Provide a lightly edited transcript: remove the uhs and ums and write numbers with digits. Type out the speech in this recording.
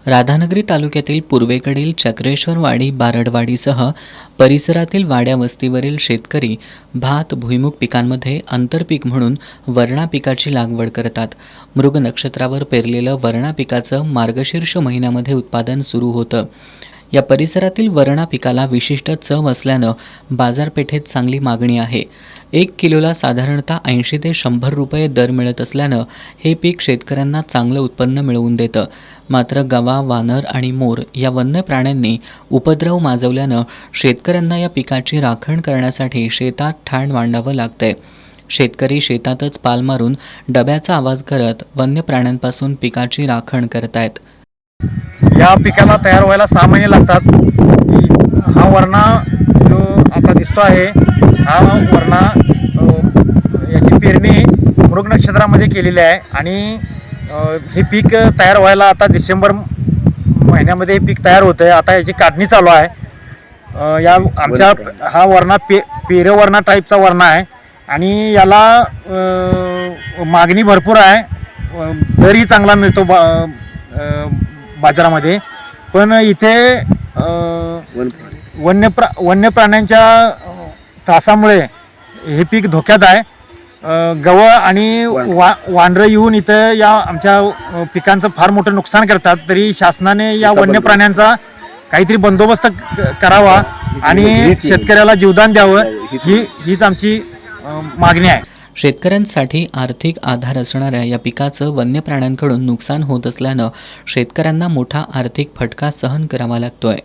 राधानगरी तालुक्यातील पूर्वेकडील चक्रेश्वरवाडी बारडवाडीसह परिसरातील वाड्या वस्तीवरील शेतकरी भात भुईमुग पिकांमध्ये आंतरपीक म्हणून वरणा पिकाची लागवड करतात. मृग नक्षत्रावर पेरलेलं वरणा पिकाचं मार्गशीर्ष महिन्यामध्ये उत्पादन सुरू होतं. या परिसरातील वरणा पिकाला विशिष्ट चव असल्यानं बाजारपेठेत चांगली मागणी आहे. 1 किलोला साधारणतः 80 ते 100 रुपये दर मिळत असल्यानं हे पीक शेतकऱ्यांना चांगलं उत्पन्न मिळवून देतं. मात्र गवा, वानर आणि मोर या वन्य प्राण्यांनी उपद्रव माजवल्यानं शेतकऱ्यांना या पिकाची राखण करण्यासाठी शेतात ठाण मांडावं लागतंय. शेतकरी शेतातच पाल मारून डब्याचा आवाज करत वन्य प्राण्यांपासून पिकाची राखण करतायत. या पिकाला तयार व्हायला 6 महिने लागतात. हा वरणा जो आता दिसतो आहे, हा वरणा याची पेरणी मृग नक्षत्रामध्ये केलेली आहे आणि हे पीक तयार व्हायला आता डिसेंबर महिन्यामध्ये हे पीक तयार होतं आहे. आता याची काढणी चालू आहे. या आमच्या हा वरणा पेरे वरणा टाईपचा वरणा आहे आणि याला मागणी भरपूर आहे. दरही चांगला मिळतो बाजारामध्ये. पण इथे वन्य प्राण्यांच्या त्रासामुळे हे पीक धोक्यात आहे. गव आणि वानरं येऊन इथं या आमच्या पिकांचं फार मोठं नुकसान करतात. तरी शासनाने या वन्य प्राण्यांचा काहीतरी बंदोबस्त करावा आणि शेतकऱ्याला जीवदान द्यावं, हीच आमची मागणी आहे. शेतकऱ्यांसाठी आर्थिक आधार असणाऱ्या या पिकाचं वन्य प्राण्यांकडून नुकसान होत असल्यानं शेतकऱ्यांना मोठा आर्थिक फटका सहन करावा लागतोय.